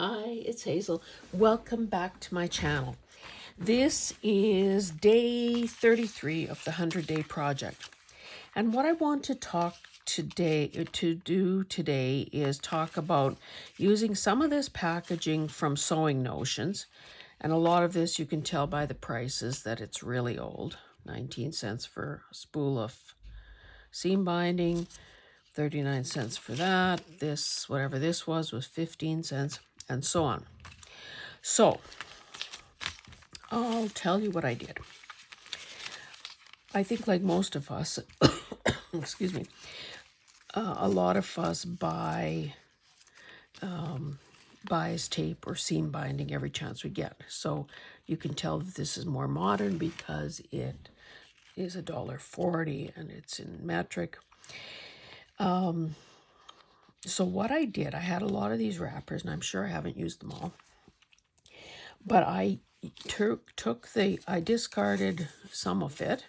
Hi, it's Hazel. Welcome back to my channel. This is day 33 of the 100-day project. And what I want to do today is talk about using some of this packaging from Sewing Notions. And a lot of this you can tell by the prices that it's really old. 19 cents for a spool of seam binding, 39 cents for that. This, whatever this was 15 cents, and so on. So, I'll tell you what I did. I think like most of us, excuse me, a lot of us buys tape or seam binding every chance we get. So you can tell that this is more modern because it is $1.40 and it's in metric. So what I did, I had a lot of these wrappers, and I'm sure I haven't used them all. But I I discarded some of it,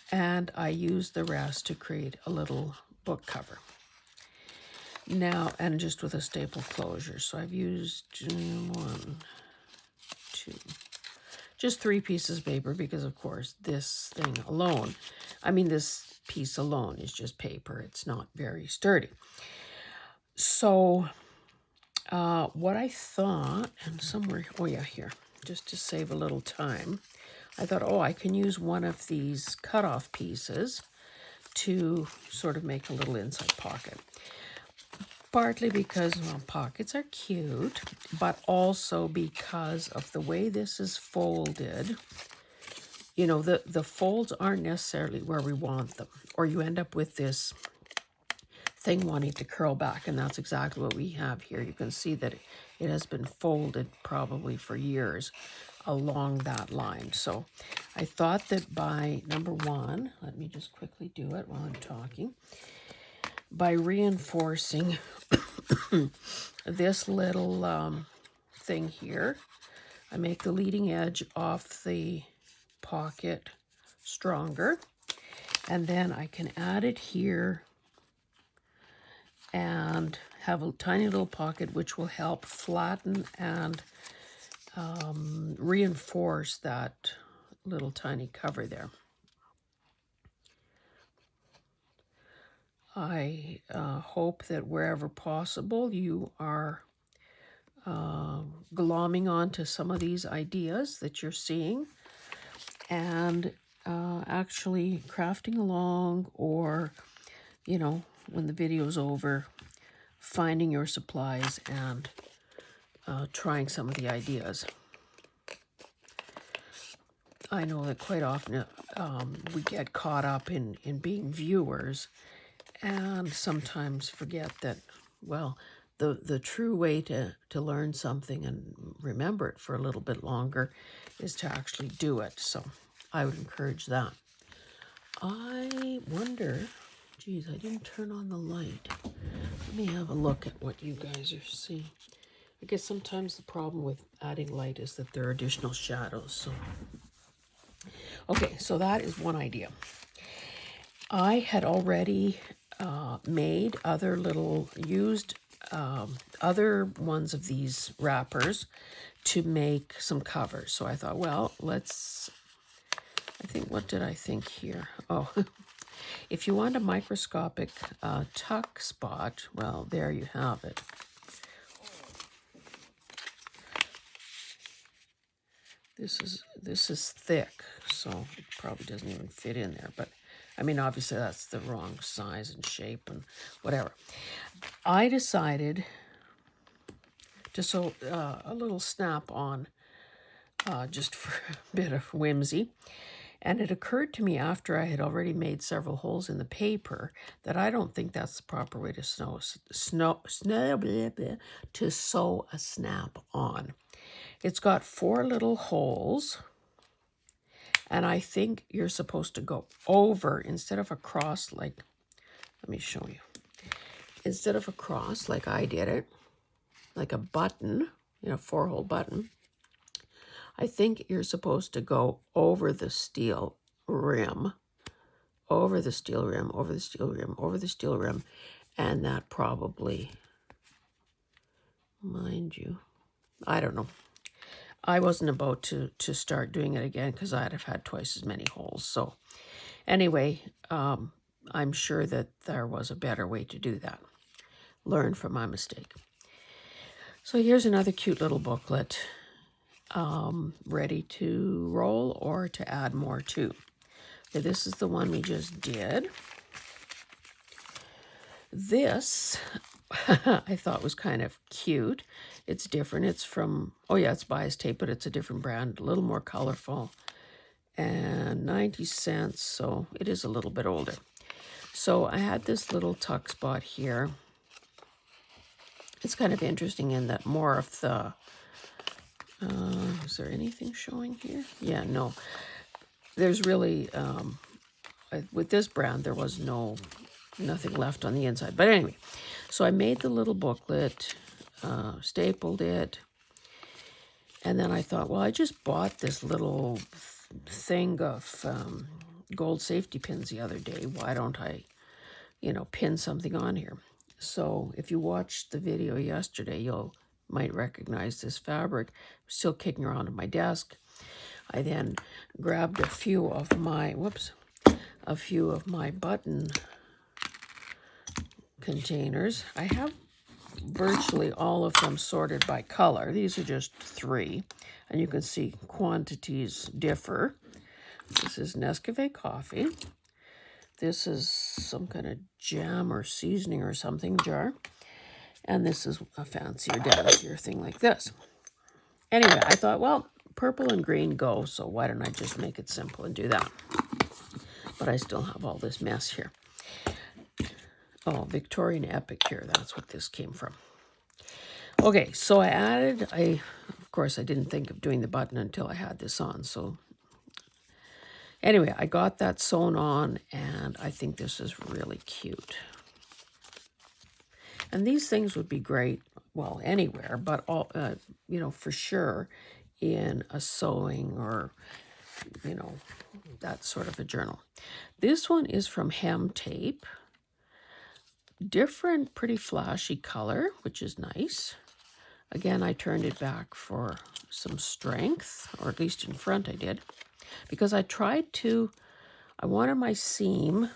and I used the rest to create a little book cover. Now, and just with a staple closure. So I've used just 3 pieces of paper because, of course, this piece alone is just paper. It's not very sturdy. So what I thought, and somewhere, here, just to save a little time, I thought, I can use one of these cutoff pieces to sort of make a little inside pocket. Partly because, pockets are cute, but also because of the way this is folded. You know, the folds aren't necessarily where we want them, or you end up with this thing wanting to curl back, and that's exactly what we have here. You can see that it has been folded probably for years along that line. So I thought that by number one, let me just quickly do it while I'm talking, by reinforcing this little thing here, I make the leading edge off the pocket stronger, and then I can add it here and have a tiny little pocket which will help flatten and reinforce that little tiny cover there. I hope that wherever possible you are glomming onto some of these ideas that you're seeing and actually crafting along, or, when the video's over, finding your supplies and trying some of the ideas. I know that quite often we get caught up in being viewers and sometimes forget that, well, the true way to learn something and remember it for a little bit longer is to actually do it. So I would encourage that. I wonder, geez, I didn't turn on the light. Let me have a look at what you guys are seeing. I guess sometimes the problem with adding light is that there are additional shadows. So, okay, so that is one idea. I had already made other other ones of these wrappers to make some covers. So I thought, well, what did I think here? Oh, if you want a microscopic tuck spot, well, there you have it. This is thick, so it probably doesn't even fit in there, but I mean, obviously that's the wrong size and shape and whatever. I decided to sew a little snap-on just for a bit of whimsy. And it occurred to me after I had already made several holes in the paper that I don't think that's the proper way to sew a snap-on. It's got 4 little holes, and I think you're supposed to go over instead of across, like, let me show you. Instead of across like I did it, like a button, 4-hole button, I think you're supposed to go over the steel rim, over the steel rim, over the steel rim, over the steel rim, and that probably, mind you, I don't know. I wasn't about to start doing it again because I'd have had twice as many holes. So anyway, I'm sure that there was a better way to do that. Learn from my mistake. So here's another cute little booklet, ready to roll or to add more to. Okay, this is the one we just did. This I thought was kind of cute. It's different. It's from, oh yeah, it's bias tape, but it's a different brand, a little more colorful. And 90 cents, so it is a little bit older. So I had this little tuck spot here. It's kind of interesting in that more of the, is there anything showing here? Yeah, no. There's really, with this brand, there was nothing left on the inside. But anyway, so I made the little booklet, stapled it, and then I thought, well, I just bought this little thing of gold safety pins the other day. Why don't I, pin something on here? So if you watched the video yesterday, might recognize this fabric. Still kicking around on my desk. I then grabbed a few of my button containers. I have virtually all of them sorted by color. These are just 3, and you can see quantities differ. This is Nescafe coffee. This is some kind of jam or seasoning or something jar. And this is a fancier, dancier thing like this. Anyway, I thought, well, purple and green go, so why don't I just make it simple and do that? But I still have all this mess here. Oh, Victorian Epic here. That's what this came from. Okay, so of course, I didn't think of doing the button until I had this on. So anyway, I got that sewn on, and I think this is really cute. And these things would be great, well, anywhere, but all, for sure in a sewing or, that sort of a journal. This one is from Hem Tape. Different, pretty flashy color, which is nice. Again, I turned it back for some strength, or at least in front I did, because I wanted my seam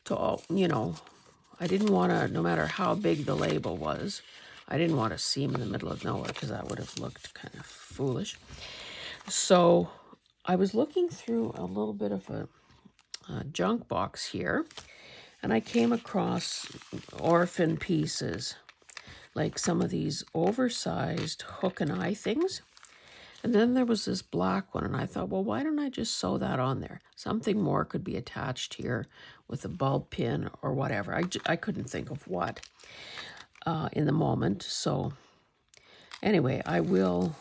to, I didn't want to, no matter how big the label was, I didn't want a seam in the middle of nowhere because that would have looked kind of foolish. So I was looking through a little bit of a junk box here, and I came across orphan pieces, like some of these oversized hook and eye things. And then there was this black one, and I thought, well, why don't I just sew that on there? Something more could be attached here with a bulb pin or whatever. I couldn't think of what in the moment. So anyway, I will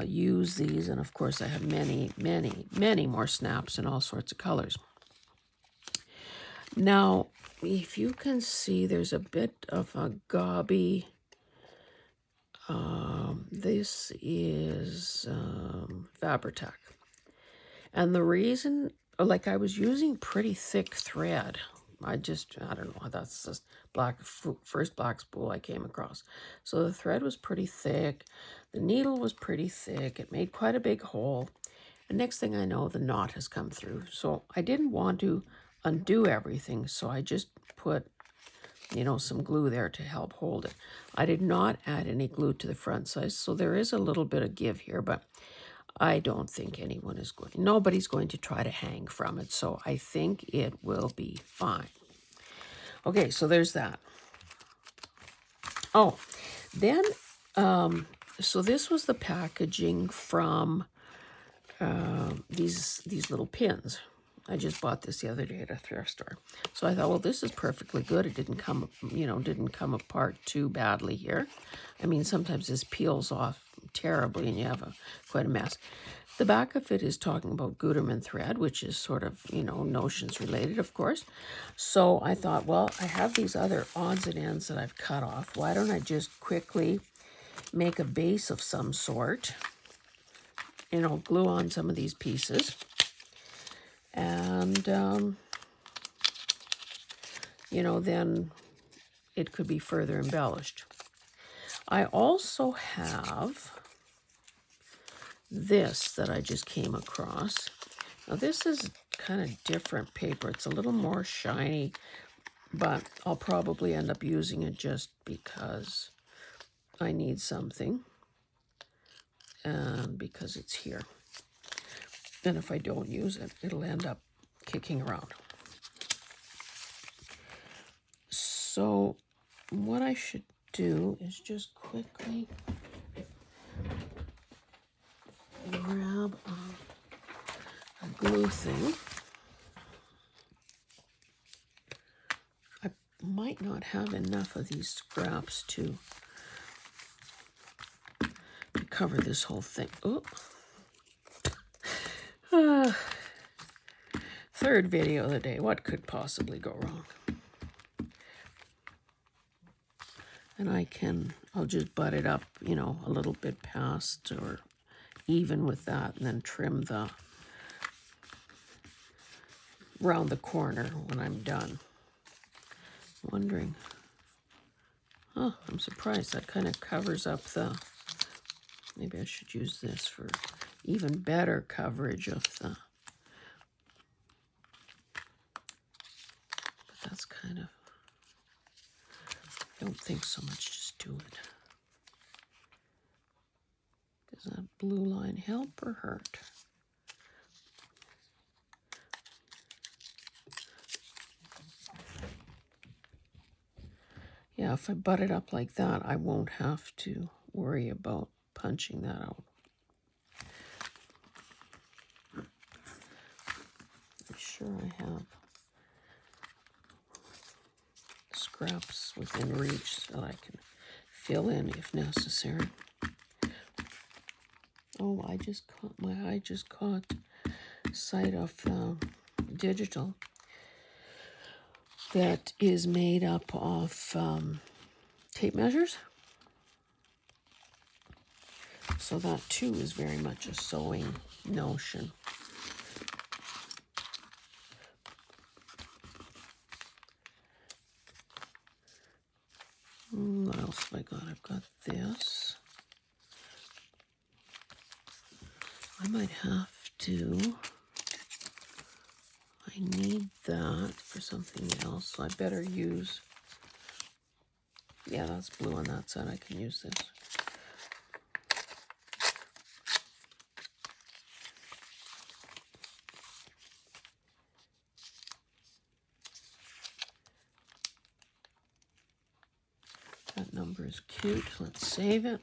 use these, and of course I have many, many, many more snaps in all sorts of colors. Now, if you can see, there's a bit of a gobby. This is Fabri-Tac. And the reason, like, I was using pretty thick thread. I don't know, that's just first black spool I came across. So the thread was pretty thick. The needle was pretty thick. It made quite a big hole. And next thing I know, the knot has come through. So I didn't want to undo everything, so I just put, some glue there to help hold it. I did not add any glue to the front side, so there is a little bit of give here, but I don't think nobody's going to try to hang from it, so I think it will be fine. Okay, so there's that. Oh, then, so this was the packaging from these little pins. I just bought this the other day at a thrift store. So I thought, well, this is perfectly good. It didn't come apart too badly here. I mean, sometimes this peels off terribly and you have quite a mess. The back of it is talking about Gutermann thread, which is sort of, notions related, of course. So I thought, well, I have these other odds and ends that I've cut off. Why don't I just quickly make a base of some sort, glue on some of these pieces. And, then it could be further embellished. I also have this that I just came across. Now this is kind of different paper. It's a little more shiny, but I'll probably end up using it just because I need something and because it's here. And if I don't use it, it'll end up kicking around. So what I should do is just quickly grab a glue thing. I might not have enough of these scraps to cover this whole thing. Oh. Third video of the day. What could possibly go wrong? And I'll just butt it up, you know, a little bit past or even with that, and then trim the round the corner when I'm done. Wondering, oh, I'm surprised that kind of covers up the, maybe I should use this for even better coverage of the, but that's kind of, I don't think so much, just do it. Does that blue line help or hurt? Yeah, if I butt it up like that, I won't have to worry about punching that out. I'm sure I have scraps within reach so I can fill in if necessary. Oh, my eye just caught sight of digital that is made up of tape measures. So that too is very much a sewing notion. What else have I got? I've got this. I might have to, I need that for something else, so I better use, yeah, that's blue on that side, I can use this. That number is cute, let's save it.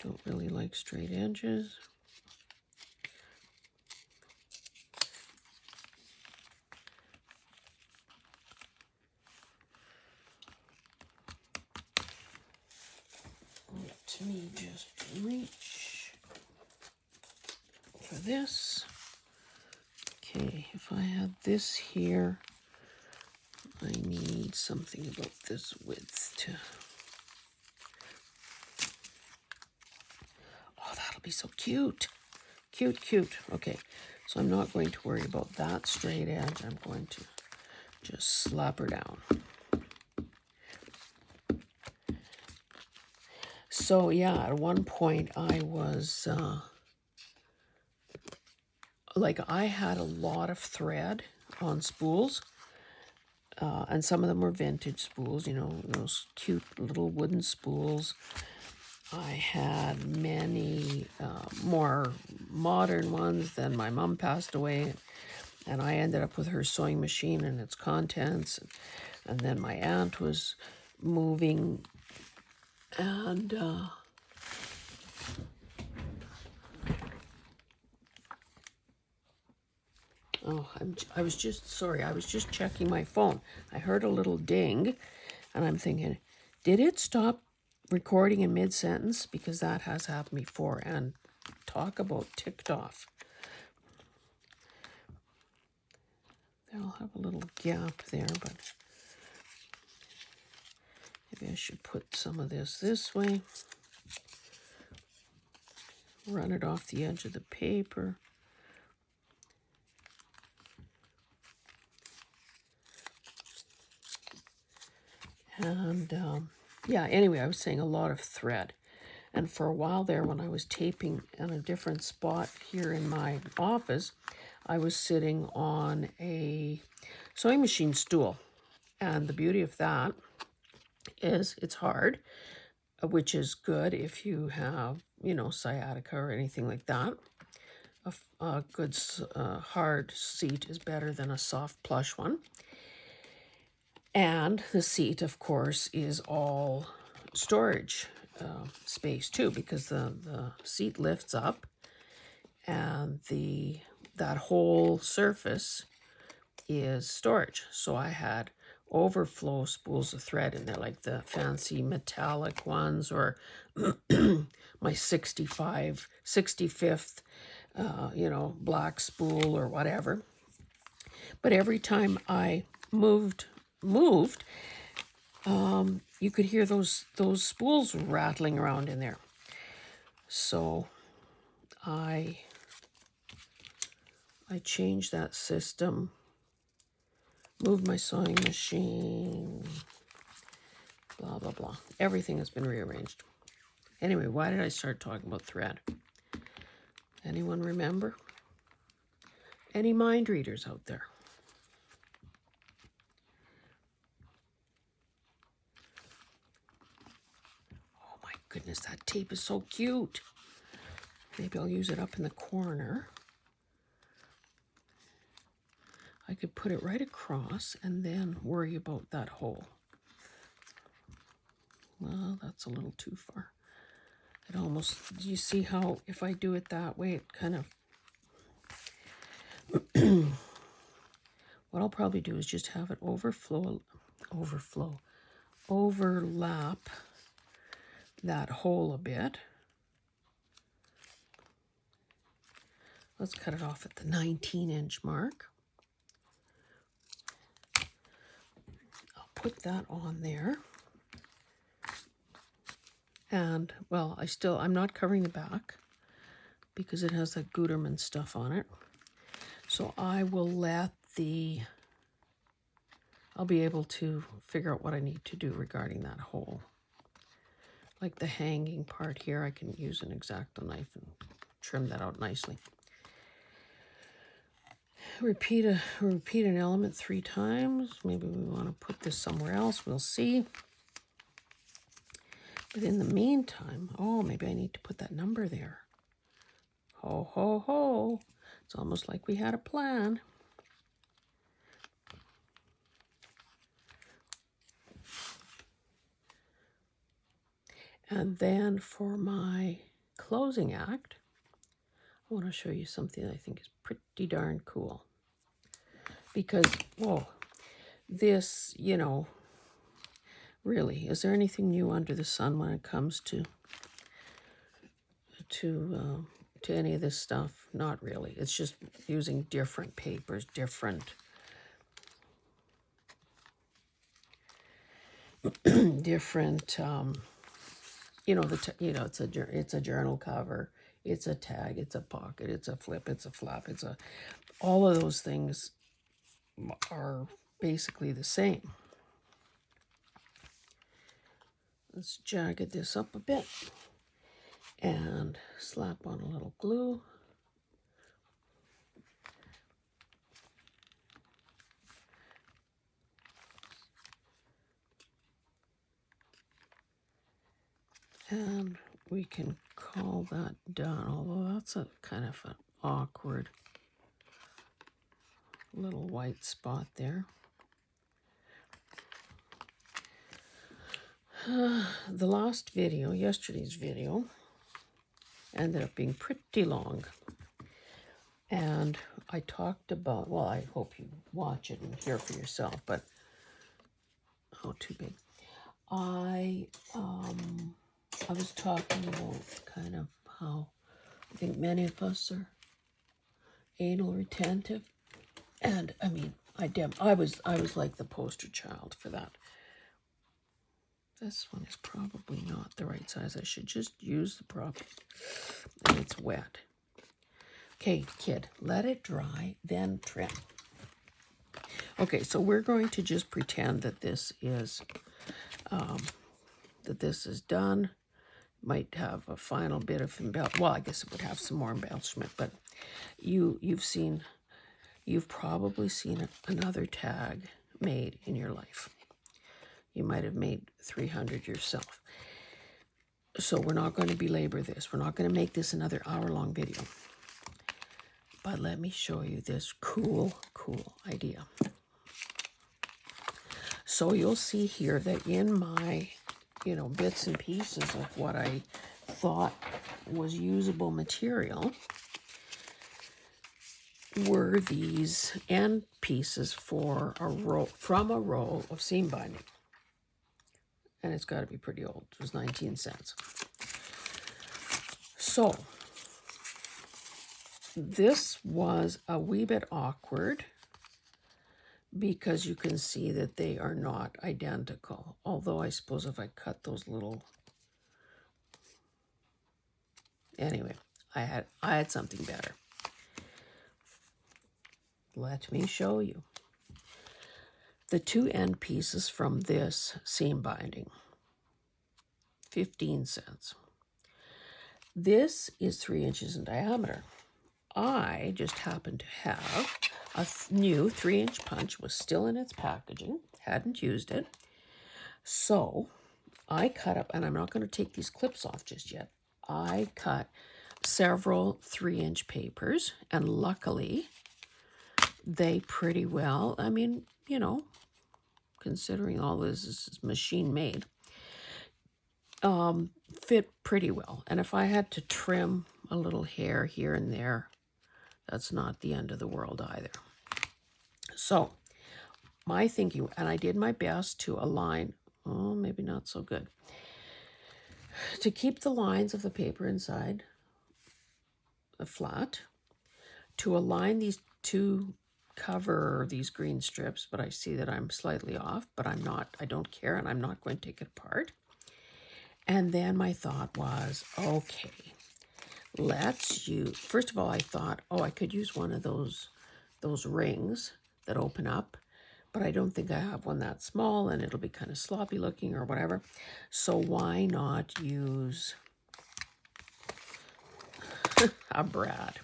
Don't really like straight edges. Let me just reach for this. Okay, if I had this here, I need something about this width to, oh, that'll be so cute. Cute, cute. Okay, so I'm not going to worry about that straight edge. I'm going to just slap her down. So yeah, at one point I was, like I had a lot of thread on spools. And some of them were vintage spools, you know, those cute little wooden spools. I had many more modern ones. Then my mom passed away, and I ended up with her sewing machine and its contents. And then my aunt was moving, and oh, I was just checking my phone. I heard a little ding, and I'm thinking, did it stop recording in mid-sentence? Because that has happened before, and talk about ticked off. I'll have a little gap there, but maybe I should put some of this way. Run it off the edge of the paper. And yeah, anyway, I was saying a lot of thread. And for a while there, when I was taping in a different spot here in my office, I was sitting on a sewing machine stool. And the beauty of that is it's hard, which is good if you have, sciatica or anything like that. A good hard seat is better than a soft plush one. And the seat, of course, is all storage space too, because the seat lifts up and that whole surface is storage. So I had overflow spools of thread in there, like the fancy metallic ones, or my 65th black spool or whatever. But every time I moved, you could hear those spools rattling around in there. So I changed that system, moved my sewing machine, blah, blah, blah. Everything has been rearranged. Anyway, why did I start talking about thread? Anyone remember? Any mind readers out there? Oh my goodness, that tape is so cute. Maybe I'll use it up in the corner. I could put it right across and then worry about that hole. Well, that's a little too far. It almost, do you see how if I do it that way, it kind of, what I'll probably do is just have it overlap that hole a bit. Let's cut it off at the 19-inch mark. I'll put that on there. And, well, I'm not covering the back because it has that Gutermann stuff on it. So I will I'll be able to figure out what I need to do regarding that hole. Like the hanging part here, I can use an X-Acto knife and trim that out nicely. Repeat an element 3 times. Maybe we want to put this somewhere else. We'll see. But in the meantime, maybe I need to put that number there. Ho, ho, ho. It's almost like we had a plan. And then for my closing act, I want to show you something I think is pretty darn cool. Because, this, really, is there anything new under the sun when it comes to any of this stuff? Not really. It's just using different papers, different it's a journal cover, it's a tag, it's a pocket, it's a flip, it's a flap, all of those things are basically the same. Let's jagged this up a bit and slap on a little glue. And we can call that done, although that's a kind of an awkward little white spot there. The last video, yesterday's video, ended up being pretty long. And I talked about, well, I hope you watch it and hear for yourself, but, too big. I was talking about kind of how I think many of us are anal retentive. And I mean, I was like the poster child for that. This one is probably not the right size. I should just use the prop. And it's wet. Okay, kid, let it dry, then trim. Okay, so we're going to just pretend that this is that this is done. Might have a final bit of well, I guess it would have some more embellishment, but you've probably seen another tag made in your life. You might have made 300 yourself. So we're not going to belabor this. We're not going to make this another hour-long video. But let me show you this cool idea. So you'll see here that in my, bits and pieces of what I thought was usable material were these end pieces for from a roll of seam binding. And it's got to be pretty old. It was 19 cents. So this was a wee bit awkward because you can see that they are not identical. Although I suppose if I cut those little... Anyway, I had something better. Let me show you. The two end pieces from this seam binding, 15 cents. This is 3 inches in diameter. I just happened to have a new 3-inch punch, was still in its packaging, hadn't used it. So I cut up, and I'm not going to take these clips off just yet. I cut several 3-inch papers, and luckily they pretty well, I mean, considering all this is machine made, fit pretty well. And if I had to trim a little hair here and there, that's not the end of the world either. So my thinking, and I did my best to align, maybe not so good, to keep the lines of the paper inside flat, to align these two cover these green strips, but I see that I'm slightly off, but I don't care, and I'm not going to take it apart. And then my thought was, okay, let's use, first of all, I thought, I could use one of those rings that open up, but I don't think I have one that small, and it'll be kind of sloppy looking or whatever. So why not use a brad?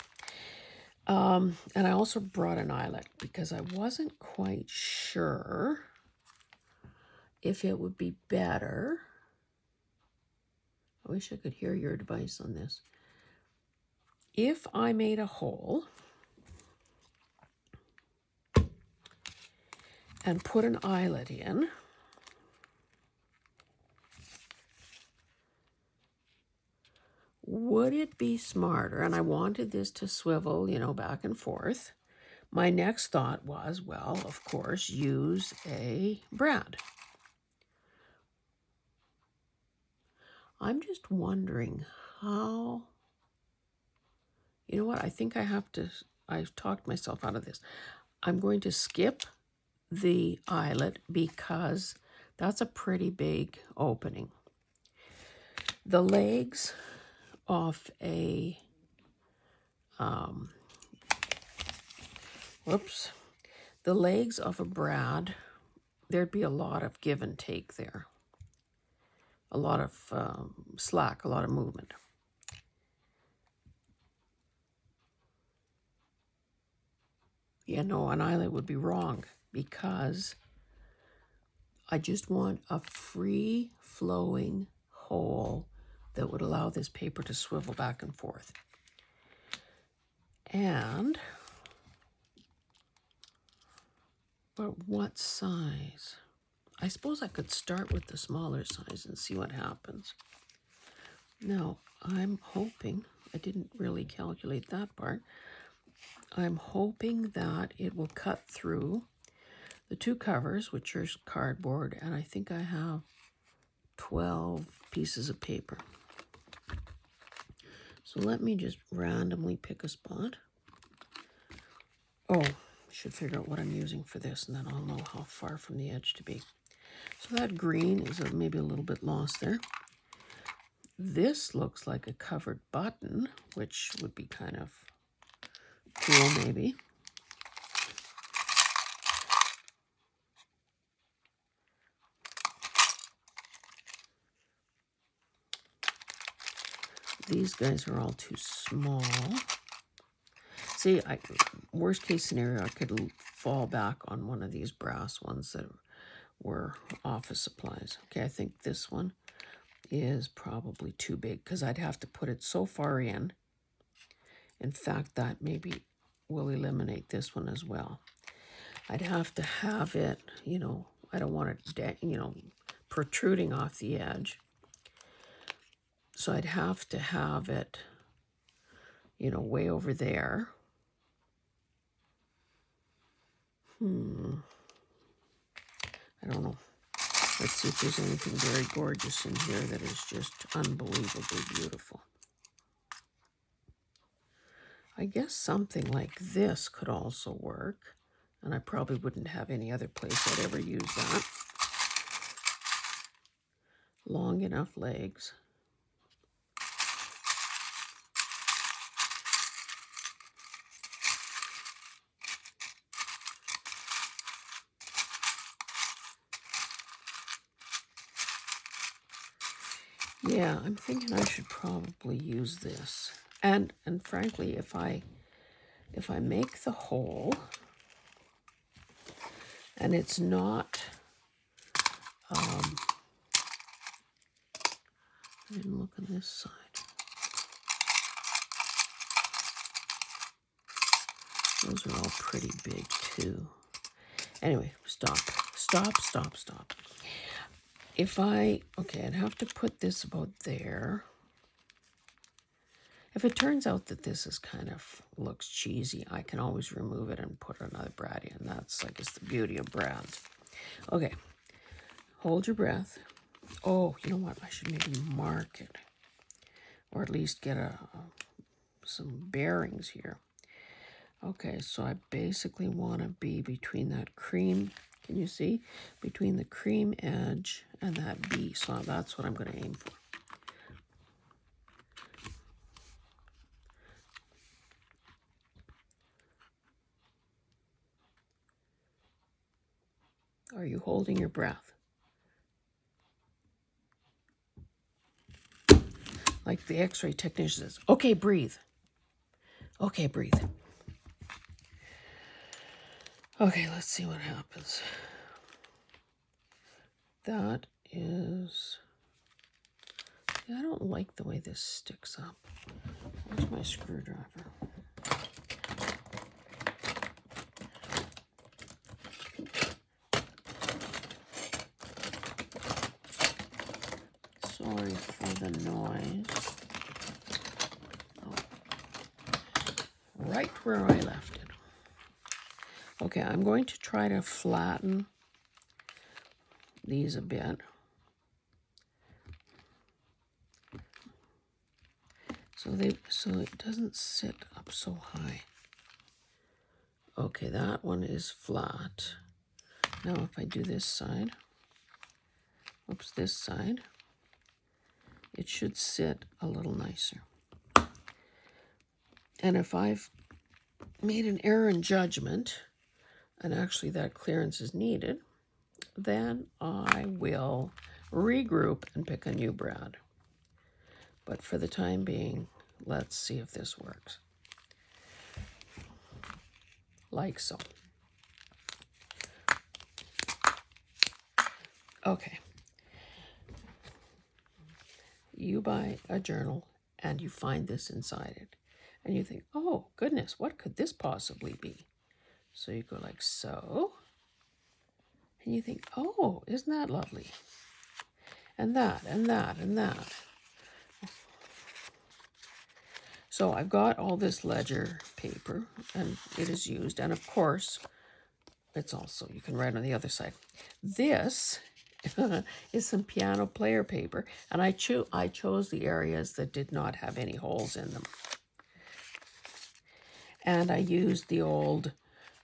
And I also brought an eyelet because I wasn't quite sure if it would be better. I wish I could hear your advice on this. If I made a hole and put an eyelet in, would it be smarter? And I wanted this to swivel, back and forth. My next thought was, well, of course, use a brad. I'm just wondering how... You know what? I think I've talked myself out of this. I'm going to skip the eyelet because that's a pretty big opening. The legs of a, the legs of a brad, there'd be a lot of give and take there. A lot of slack, a lot of movement. Yeah, no, an eyelet would be wrong because I just want a free-flowing hole that would allow this paper to swivel back and forth. But what size? I suppose I could start with the smaller size and see what happens. Now, I'm hoping, I didn't really calculate that part, I'm hoping that it will cut through the two covers, which are cardboard, and I think I have 12 pieces of paper. So let me just randomly pick a spot. Oh, I should figure out what I'm using for this, and then I'll know how far from the edge to be. So that green is maybe a little bit lost there. This looks like a covered button, which would be kind of cool maybe. these guys are all too small. See, worst case scenario, I could fall back on one of these brass ones that were office supplies. Okay, I think this one is probably too big because I'd have to put it so far in. In fact, that maybe will eliminate this one as well. I'd have to have it, you know, I don't want it, you know, protruding off the edge. So I'd have to have it, you know, way over there. I don't know. Let's see if there's anything very gorgeous in here that is just unbelievably beautiful. I guess something like this could also work. And I probably wouldn't have any other place I'd ever use that. Long enough legs. Yeah, I'm thinking I should probably use this. And frankly, if I make the hole and it's not I didn't look on this side. Those are all pretty big too. Anyway, stop. Okay, I'd have to put this about there. If it turns out that this is kind of looks cheesy, I can always remove it and put another brad in. That's, I guess, the beauty of brads. Okay, hold your breath. Oh, you know what? I should maybe mark it, or at least get some bearings here. Okay, so I basically want to be between that cream, can you see? Between the cream edge and that B. So that's what I'm going to aim for. Are you holding your breath? Like the X-ray technician says, okay, breathe. Okay, breathe. Okay, let's see what happens. That is... I don't like the way this sticks up. Where's my screwdriver? Sorry for the noise. Oh. Right where I left it. Okay, I'm going to try to flatten these a bit. So it doesn't sit up so high. Okay, that one is flat. Now if I do this side, oops, this side, it should sit a little nicer. And if I've made an error in judgment, and actually that clearance is needed, then I will regroup and pick a new brad. But for the time being, let's see if this works. Like so. Okay. You buy a journal and you find this inside it. And you think, oh, goodness, what could this possibly be? So you go like so. And you think, oh, isn't that lovely? And that, and that, and that. So I've got all this ledger paper, and it is used. And of course, it's also, you can write on the other side. This is some piano player paper, and I chose the areas that did not have any holes in them. And I used the old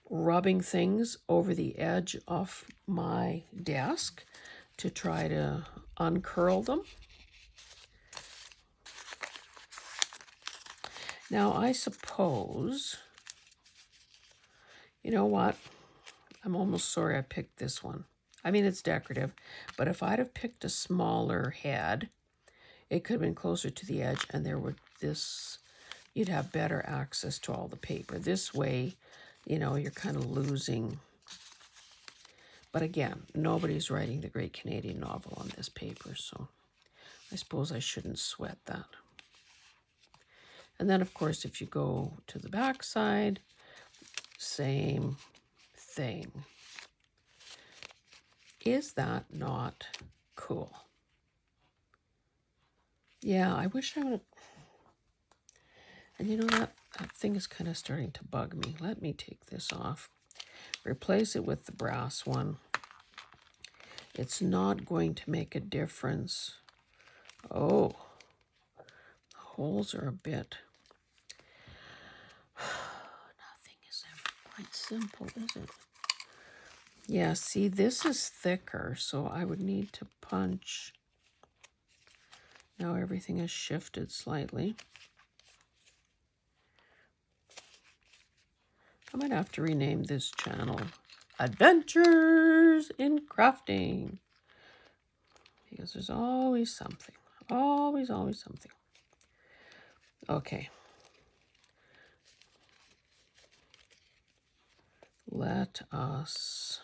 rubbing things over the edge of my desk to try to uncurl them. Now, I suppose, you know what? I'm almost sorry I picked this one. I mean, it's decorative, but if I'd have picked a smaller head, it could have been closer to the edge, and there would you'd have better access to all the paper. This way, you know, you're kind of losing. But again, nobody's writing the Great Canadian Novel on this paper, so I suppose I shouldn't sweat that. And then, of course, if you go to the back side, same thing. Is that not cool? Yeah, I wish I would have. And you know, that thing is kind of starting to bug me. Let me take this off. Replace it with the brass one. It's not going to make a difference. Oh, the holes are a bit. Nothing is ever quite simple, is it? Yeah, see, this is thicker, so I would need to punch. Now everything has shifted slightly. I might have to rename this channel Adventures in Crafting, because there's always something. Always, always something. Okay. Let us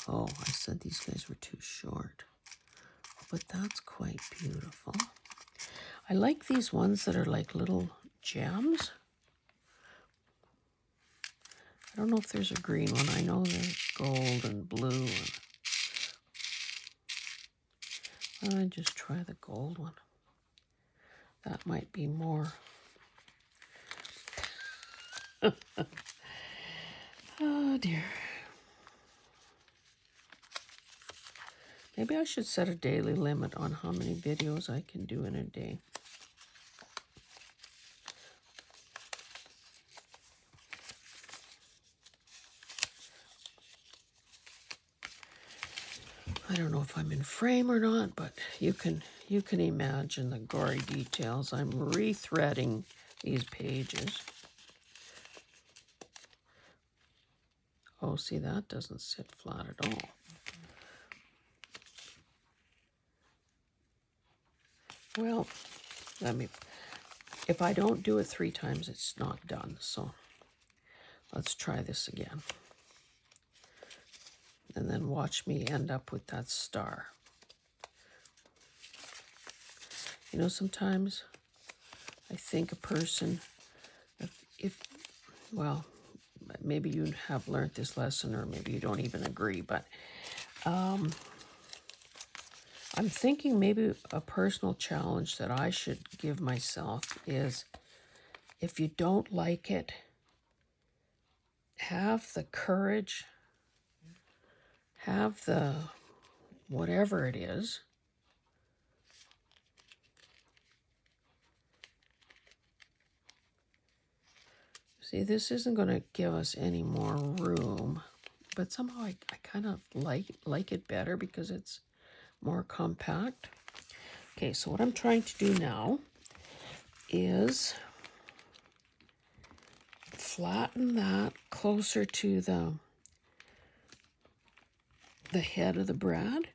oh, I said these guys were too short. But that's quite beautiful. I like these ones that are like little gems. I don't know if there's a green one. I know there's gold and blue. I'll just try the gold one. That might be more. Oh dear. Maybe I should set a daily limit on how many videos I can do in a day. I don't know if I'm in frame or not, but you can imagine the gory details. I'm rethreading these pages. Oh, see, that doesn't sit flat at all. Well, if I don't do it 3 times, it's not done. So let's try this again. And then watch me end up with that star. You know, sometimes I think a person, well, maybe you have learned this lesson, or maybe you don't even agree, but I'm thinking maybe a personal challenge that I should give myself is, if you don't like it, have the courage, have the whatever it is, see, this isn't going to give us any more room, but somehow I kind of like it better because it's more compact. Okay, so what I'm trying to do now is flatten that closer to the head of the brad.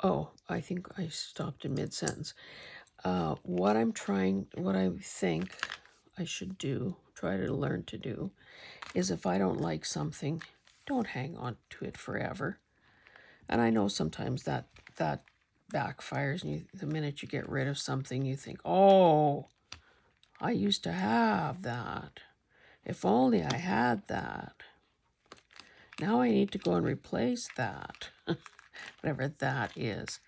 Oh, I think I stopped in mid-sentence. What I think I should try to learn to do, is if I don't like something, don't hang on to it forever. And I know sometimes that backfires, and the minute you get rid of something, you think, oh, I used to have that. If only I had that. Now I need to go and replace that, whatever that is.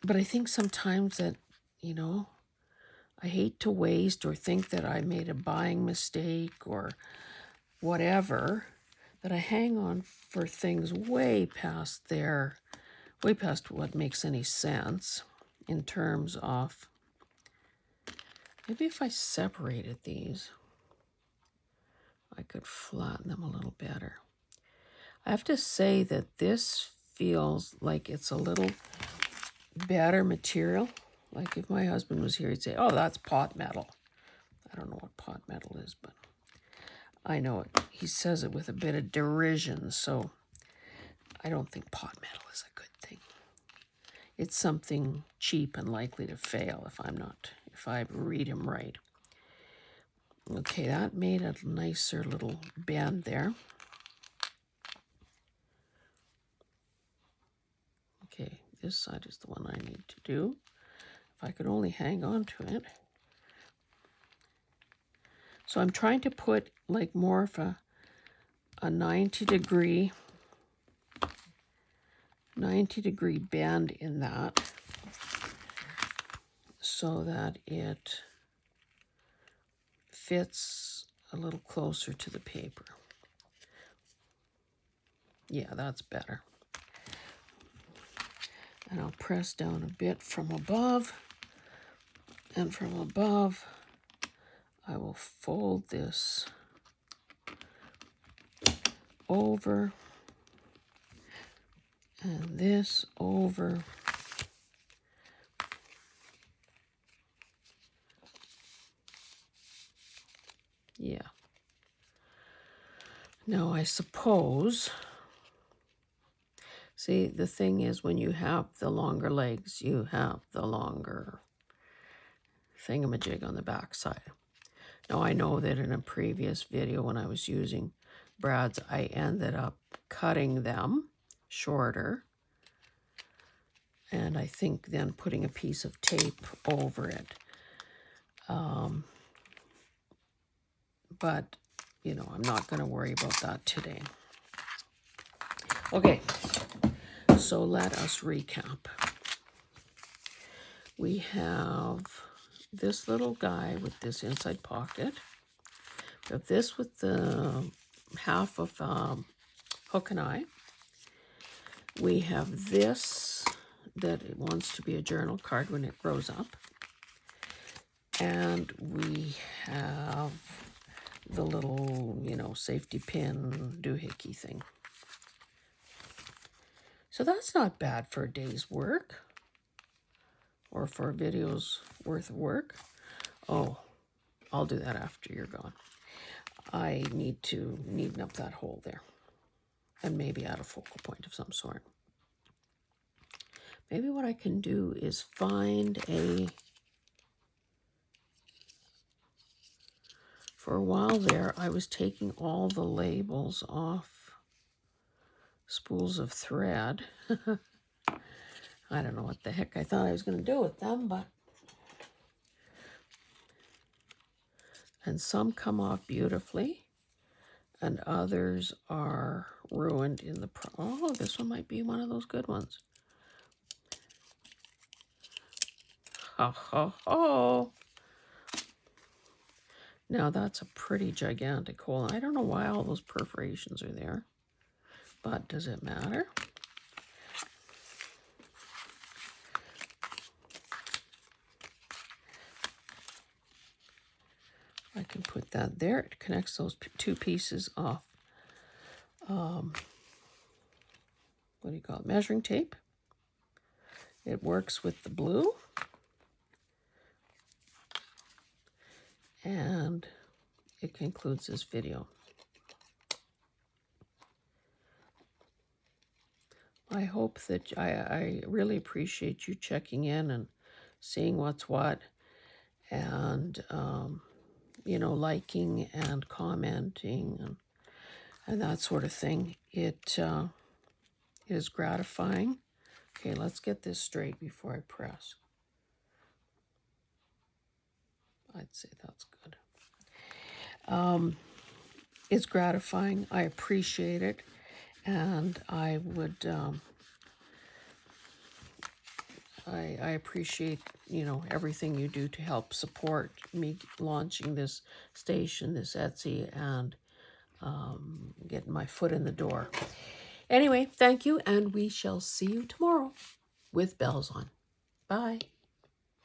But I think sometimes that, you know, I hate to waste or think that I made a buying mistake or whatever, that I hang on for things way past what makes any sense in terms of, maybe if I separated these, I could flatten them a little better. I have to say that this feels like it's a little better material. Like if my husband was here, he'd say, oh, that's pot metal. I don't know what pot metal is, but I know it. He says it with a bit of derision, so I don't think pot metal is a good thing. It's something cheap and likely to fail if I read him right. Okay, that made a nicer little band there. Okay, this side is the one I need to do. If I could only hang on to it. So I'm trying to put like more of a 90 degree bend in that so that it fits a little closer to the paper. Yeah, that's better. And I'll press down a bit from above. And from above, I will fold this over and this over. Yeah. Now I suppose, see, the thing is when you have the longer legs, you have the longer thingamajig on the back side. Now I know that in a previous video when I was using brads, I ended up cutting them shorter. And I think then putting a piece of tape over it. But, you know, I'm not going to worry about that today. Okay, so let us recap. We have this little guy with this inside pocket. We have this with the half of hook and eye. We have this that it wants to be a journal card when it grows up. And we have the little, you know, safety pin doohickey thing. So that's not bad for a day's work or for a video's worth of work. Oh, I'll do that after you're gone. I need to neaten up that hole there and maybe add a focal point of some sort. Maybe what I can do is find for a while there, I was taking all the labels off spools of thread. I don't know what the heck I thought I was going to do with them, but... And some come off beautifully, and others are ruined in the... Oh, this one might be one of those good ones. Ho, ho, ho! Now that's a pretty gigantic hole. I don't know why all those perforations are there, but does it matter? I can put that there. It connects those two pieces off, what do you call it, measuring tape. It works with the blue. And it concludes this video. I hope that I really appreciate you checking in and seeing what's what, and you know, liking and commenting and that sort of thing. It is gratifying. Okay, let's get this straight before I press. I'd say that's good. It's gratifying. I appreciate it, and I would. I appreciate, you know, everything you do to help support me launching this station, this Etsy, and getting my foot in the door. Anyway, thank you, and we shall see you tomorrow with bells on. Bye.